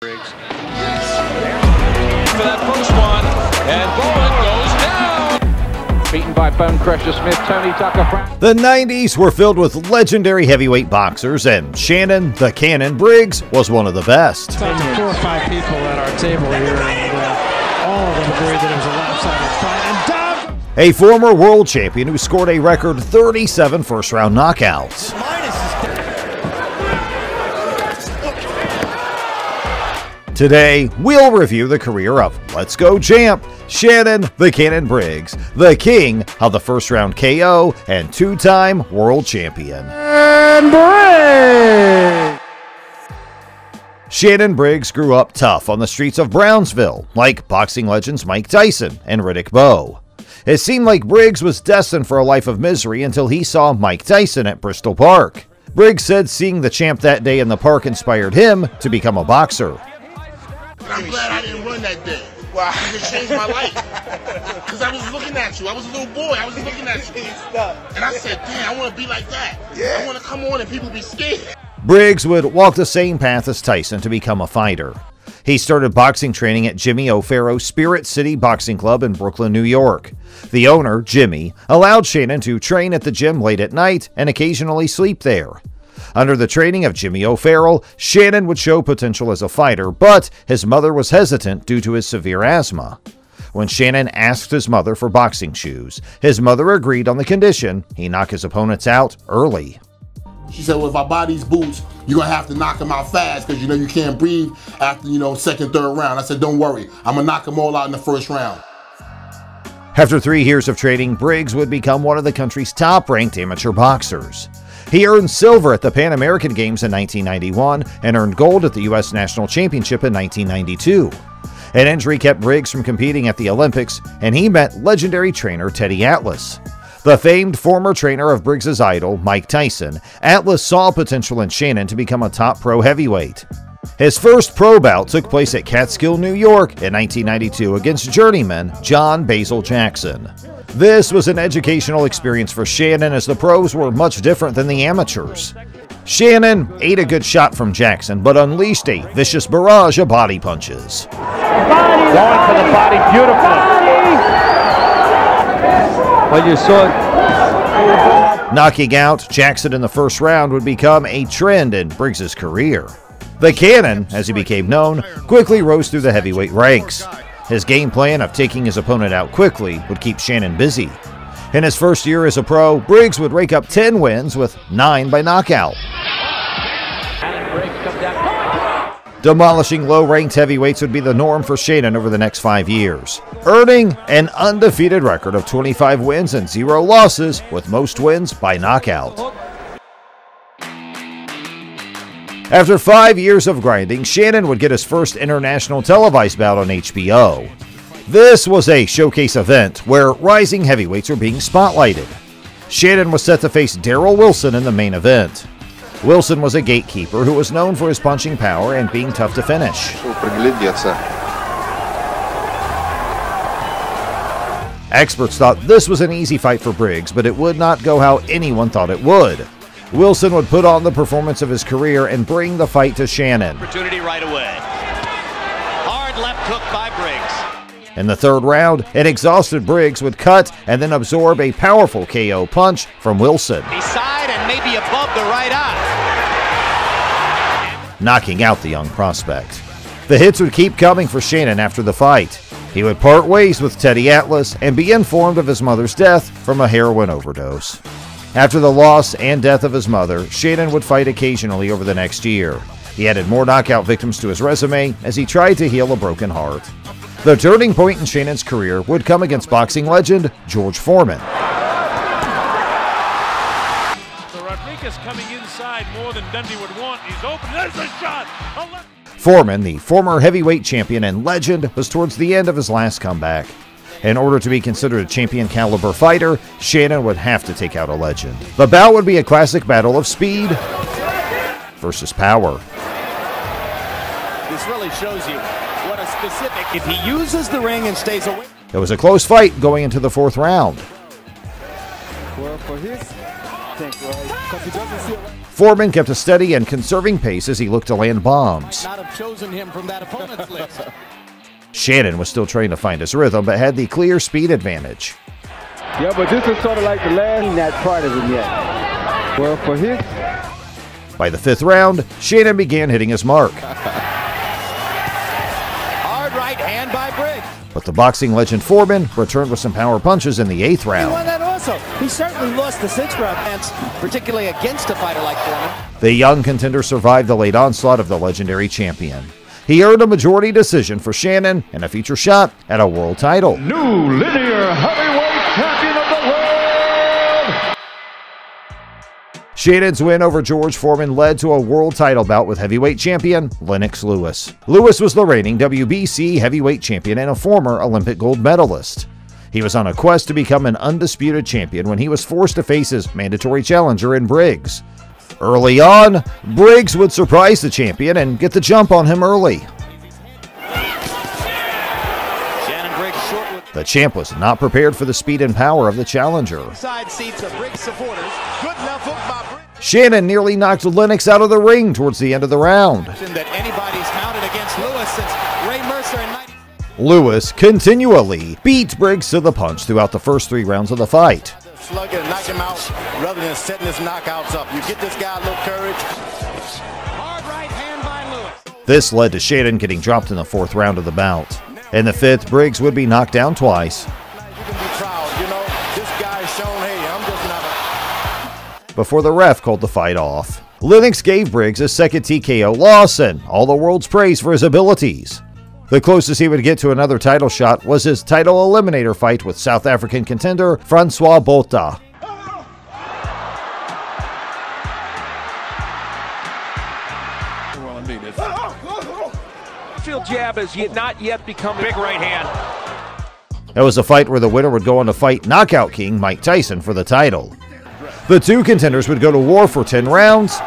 Briggs. For that first one, and Bowen goes down. Beaten by Bone Crusher Smith, Tony Tucker. The 90s were filled with legendary heavyweight boxers, and Shannon the Cannon Briggs was one of the best. 4 or 5 people at our table here, and all of them agreed that it was a lopsided fight. And a former world champion who scored a record 37 first-round knockouts. Today, we'll review the career of Let's Go champ, Shannon the Cannon Briggs, the king of the first-round KO and 2-time world champion. Shannon Briggs grew up tough on the streets of Brownsville, like boxing legends Mike Tyson and Riddick Bowe. It seemed like Briggs was destined for a life of misery until he saw Mike Tyson at Bristol Park. Briggs said seeing the champ that day in the park inspired him to become a boxer. I'm glad I didn't run that day. Wow. It changed my life. Because I was looking at you. I was a little boy. I was looking at you. And I said, damn, I want to be like that. Yeah. I want to come on and people be scared. Briggs would walk the same path as Tyson to become a fighter. He started boxing training at Jimmy O'Farrell's Spirit City Boxing Club in Brooklyn, New York. The owner, Jimmy, allowed Shannon to train at the gym late at night and occasionally sleep there. Under the training of Jimmy O'Farrell, Shannon would show potential as a fighter, but his mother was hesitant due to his severe asthma. When Shannon asked his mother for boxing shoes, his mother agreed on the condition he knock his opponents out early. She said, well, if I buy these boots, you're going to have to knock them out fast because, you can't breathe after, second, third round. I said, don't worry. I'm going to knock them all out in the first round. After 3 years of training, Briggs would become one of the country's top-ranked amateur boxers. He earned silver at the Pan American Games in 1991 and earned gold at the U.S. National Championship in 1992. An injury kept Briggs from competing at the Olympics, and he met legendary trainer Teddy Atlas. The famed former trainer of Briggs's idol, Mike Tyson, Atlas saw potential in Shannon to become a top pro heavyweight. His first pro bout took place at Catskill, New York in 1992 against journeyman John Basil Jackson. This was an educational experience for Shannon as the pros were much different than the amateurs. Shannon ate a good shot from Jackson but unleashed a vicious barrage of body punches. Going for the body beautifully. Well, you saw it. Knocking out Jackson in the first round would become a trend in Briggs's career. The Cannon, as he became known, quickly rose through the heavyweight ranks. His game plan of taking his opponent out quickly would keep Shannon busy. In his first year as a pro, Briggs would rake up 10 wins with 9 by knockout. Demolishing low-ranked heavyweights would be the norm for Shannon over the next 5 years, earning an undefeated record of 25 wins and 0 losses, with most wins by knockout. After 5 years of grinding, Shannon would get his first international televised bout on HBO. This was a showcase event where rising heavyweights were being spotlighted. Shannon was set to face Darryl Wilson in the main event. Wilson was a gatekeeper who was known for his punching power and being tough to finish. Experts thought this was an easy fight for Briggs, but it would not go how anyone thought it would. Wilson would put on the performance of his career and bring the fight to Shannon. Opportunity right away. Hard left hook by Briggs. In the third round, an exhausted Briggs would cut and then absorb a powerful KO punch from Wilson, Beside and maybe above the right eye. knocking out the young prospect. The hits would keep coming for Shannon after the fight. He would part ways with Teddy Atlas and be informed of his mother's death from a heroin overdose. After the loss and death of his mother, Shannon would fight occasionally over the next year. He added more knockout victims to his resume as he tried to heal a broken heart. The turning point in Shannon's career would come against boxing legend George Foreman. So Rodriguez coming inside more than Dundee would want. He's open. There's a shot. Foreman, the former heavyweight champion and legend, was towards the end of his last comeback. In order to be considered a champion-caliber fighter, Shannon would have to take out a legend. The bout would be a classic battle of speed versus power. This really shows you what a specific. If he uses the ring and stays away. It was a close fight going into the fourth round. Well, for his think, right? Because he doesn't feel like Foreman kept a steady and conserving pace as he looked to land bombs. not have chosen him from that opponent's list. Shannon was still trying to find his rhythm, but had the clear speed advantage. Yeah, but this is sort of like the last that part of it yet. Well, for his... By the 5th round, Shannon began hitting his mark. Hard right hand by Briggs. But the boxing legend Foreman returned with some power punches in the 8th He won round. that also. He certainly lost the 6th round chance, particularly against a fighter like Foreman. The young contender survived the late onslaught of the legendary champion. He earned a majority decision for Shannon and a future shot at a world title. New linear heavyweight champion of the world! Shannon's win over George Foreman led to a world title bout with heavyweight champion Lennox Lewis. Lewis was the reigning WBC heavyweight champion and a former Olympic gold medalist. He was on a quest to become an undisputed champion when he was forced to face his mandatory challenger in Briggs. Early on, Briggs would surprise the champion and get the jump on him early. Shannon Briggs short with The champ was not prepared for the speed and power of the challenger. side seats of Briggs supporters. Good left hook by Briggs. Shannon nearly knocked Lennox out of the ring towards the end of the round. That anybody's mounted against Lewis since Ray Mercer in 90's. Lewis continually beat Briggs to the punch throughout the first 3 rounds of the fight. Slug it and knock him out rather than setting his knockouts up. You get this guy a little courage. Hard right hand by Lewis. This led to Shannon getting dropped in the 4th round of the bout. In the 5th, Briggs would be knocked down twice. You can be proud, you know. This guy's shown, hey, I'm just not a... Before the ref called the fight off. Lennox gave Briggs a second TKO loss and all the world's praise for his abilities. The closest he would get to another title shot was his title eliminator fight with South African contender Francois Botha. Well, indeed. Field jab has not yet become big right hand. That was a fight where the winner would go on to fight knockout king Mike Tyson for the title. The 2 contenders would go to war for 10 rounds,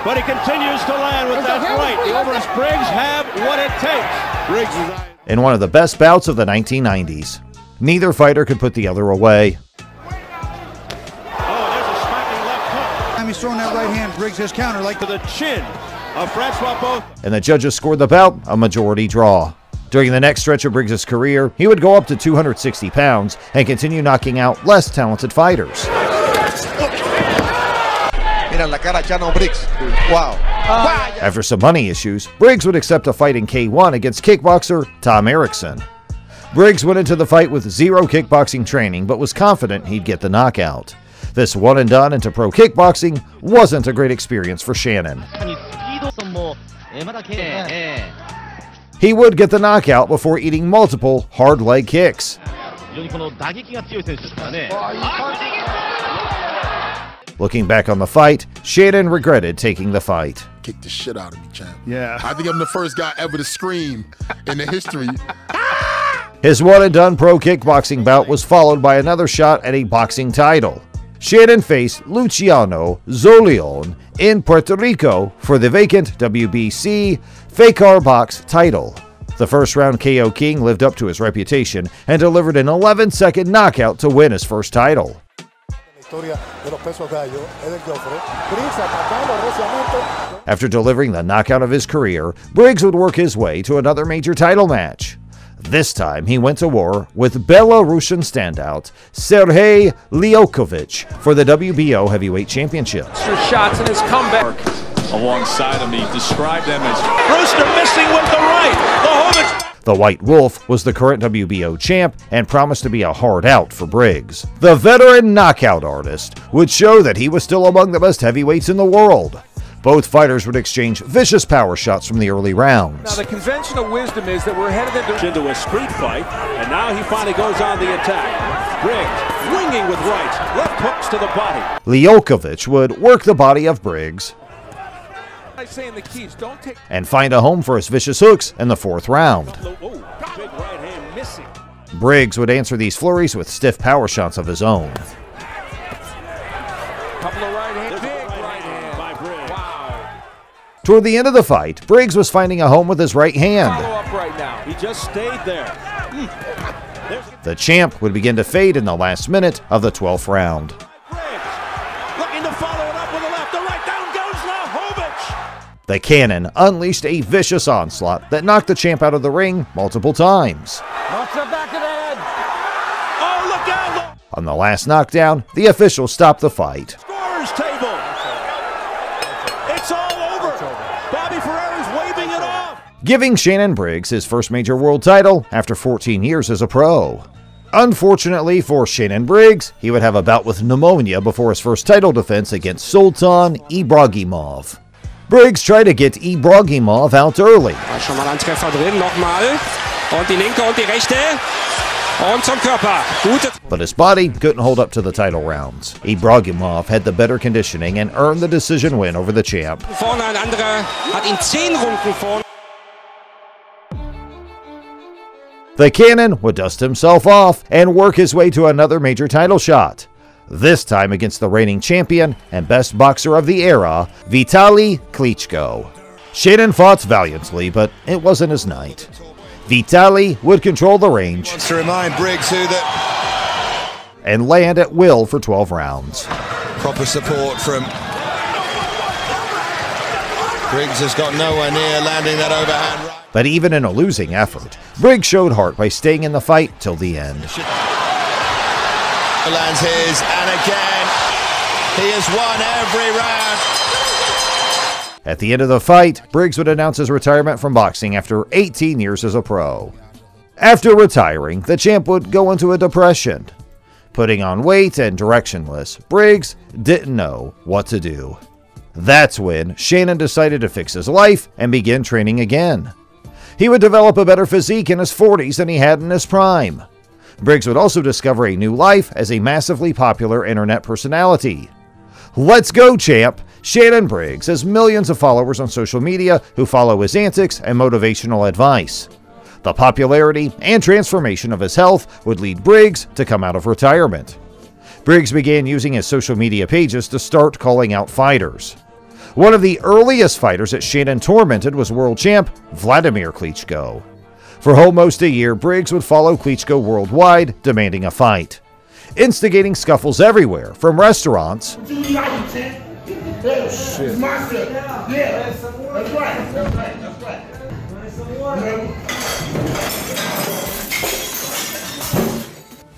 But he continues to land with that right. The Overs Briggs have what it takes. Briggs is in one of the best bouts of the 1990s. Neither fighter could put the other away. there's a smacking left hook Time he's throwing that right hand, Briggs has counter like to the chin of Francois Botha. And the judges scored the bout a majority draw. During the next stretch of Briggs' career, he would go up to 260 pounds and continue knocking out less talented fighters. After some money issues, Briggs would accept a fight in K1 against kickboxer Tom Erickson. Briggs went into the fight with 0 kickboxing training but was confident he'd get the knockout. This one and done into pro kickboxing wasn't a great experience for Shannon. He would get the knockout before eating multiple hard leg kicks. Looking back on the fight, Shannon regretted taking the fight. Kick the shit out of me, champ. Yeah. I think I'm the first guy ever to scream in the history. His one and done pro kickboxing bout was followed by another shot at a boxing title. Shannon faced Luciano Zolion in Puerto Rico for the vacant WBC Fakar Box title. The first round KO King lived up to his reputation and delivered an 11-second knockout to win his first title. After delivering the knockout of his career, Briggs would work his way to another major title match. This time, he went to war with Belarusian standout Sergey Lyokovich for the WBO Heavyweight Championship. Shots in his comeback. Alongside him, he described them as Brewster missing with the right. The Hovic. The White Wolf was the current WBO champ and promised to be a hard out for Briggs. The veteran knockout artist would show that he was still among the best heavyweights in the world. Both fighters would exchange vicious power shots from the early Now, rounds. the conventional wisdom is that we're headed Into a street fight, and now he finally goes on the attack. Briggs swinging with rights, left hooks to the body. Lyokovich would work the body of Briggs I say in the keys, don't take. and find a home for his vicious hooks in the 4th round. Oh, big right hand missing. Briggs would answer these flurries with stiff power shots of his own. Couple of right hands. Big right hand by Briggs. Wow. Toward the end of the fight, Briggs was finding a home with his right hand. Follow up right now. He just stayed there. The champ would begin to fade in the last minute of the 12th round. Briggs looking The Cannon unleashed a vicious onslaught that knocked the champ out of the ring multiple times. Off the back of the head. Oh, look out! On the last knockdown, the official stopped the fight. Scorer's table. It's all over. Bobby Ferrera's waving it off. Giving Shannon Briggs his first major world title after 14 years as a pro. Unfortunately for Shannon Briggs, he would have a bout with pneumonia before his first title defense against Sultan Ibragimov. Briggs tried to get Ibragimov out early. Schon mal ein Treffer drin, nochmal. Und die linke und die rechte. Und zum Körper. Gute. But his body couldn't hold up to the title rounds. Ibragimov had the better conditioning and earned the decision win over the champ. Vorne ein anderer hat ihn 10 Runden vorne. The Cannon would dust himself off and work his way to another major title shot. This time against the reigning champion and best boxer of the era, Vitaly Klitschko. Shannon fought valiantly, but it wasn't his night. Vitaly would control the range Wants to remind Briggs who that and land at will for 12 rounds. proper support from Briggs has got nowhere near landing that overhand right. But even in a losing effort, Briggs showed heart by staying in the fight till the end. Lands his, and again, he has won every round. At the end of the fight, Briggs would announce his retirement from boxing after 18 years as a pro. After retiring, the champ would go into a depression. Putting on weight and directionless, Briggs didn't know what to do. That's when Shannon decided to fix his life and begin training again. He would develop a better physique in his 40s than he had in his prime. Briggs would also discover a new life as a massively popular internet personality. Let's go, champ! Shannon Briggs has millions of followers on social media who follow his antics and motivational advice. The popularity and transformation of his health would lead Briggs to come out of retirement. Briggs began using his social media pages to start calling out fighters. One of the earliest fighters that Shannon tormented was world champ Vladimir Klitschko. For almost a year, Briggs would follow Klitschko worldwide, demanding a fight, instigating scuffles everywhere, from restaurants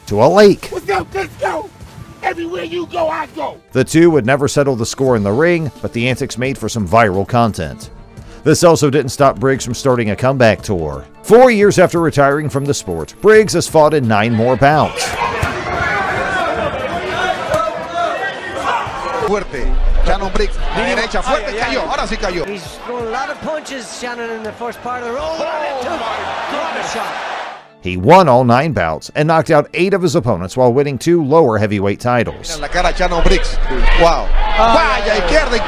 to a lake. Let's go! Everywhere you go, I go! The two would never settle the score in the ring, but the antics made for some viral content. This also didn't stop Briggs from starting a comeback tour. 4 years after retiring from the sport, Briggs has fought in 9 more bouts. Fuerte. Shannon Briggs, derecha, fuerte, cayó. Ahora sí cayó. He's throwing a lot of punches, Shannon, in the first part of the roll. Shot. He won all 9 bouts and knocked out 8 of his opponents while winning 2 lower heavyweight titles. En la cara Shannon Briggs. Wow. Vaya, izquierda.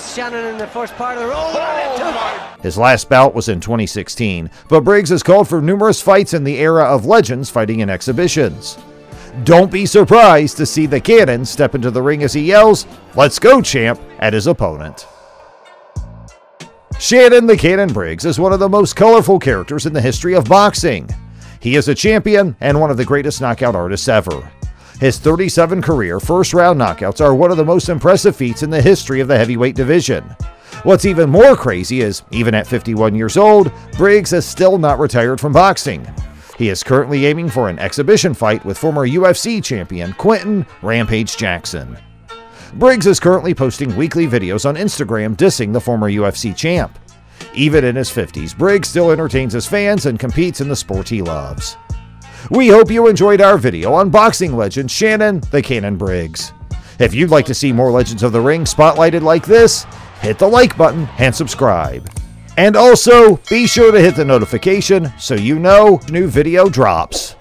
Shannon in the first part of the roll. His last bout was in 2016, but Briggs has called for numerous fights in the era of legends fighting in exhibitions. Don't be surprised to see the Cannon step into the ring as he yells, "Let's go, champ," at his opponent. Shannon the Cannon Briggs is one of the most colorful characters in the history of boxing. He is a champion and one of the greatest knockout artists ever. His 37 career first-round knockouts are one of the most impressive feats in the history of the heavyweight division. What's even more crazy is, even at 51 years old, Briggs is still not retired from boxing. He is currently aiming for an exhibition fight with former UFC champion Quentin Rampage Jackson. Briggs is currently posting weekly videos on Instagram dissing the former UFC champ. Even in his 50s, Briggs still entertains his fans and competes in the sport he loves. We hope you enjoyed our video on boxing legend Shannon the Cannon Briggs. If you'd like to see more Legends of the Ring spotlighted like this, hit the like button and subscribe. And also, be sure to hit the notification so you know new video drops.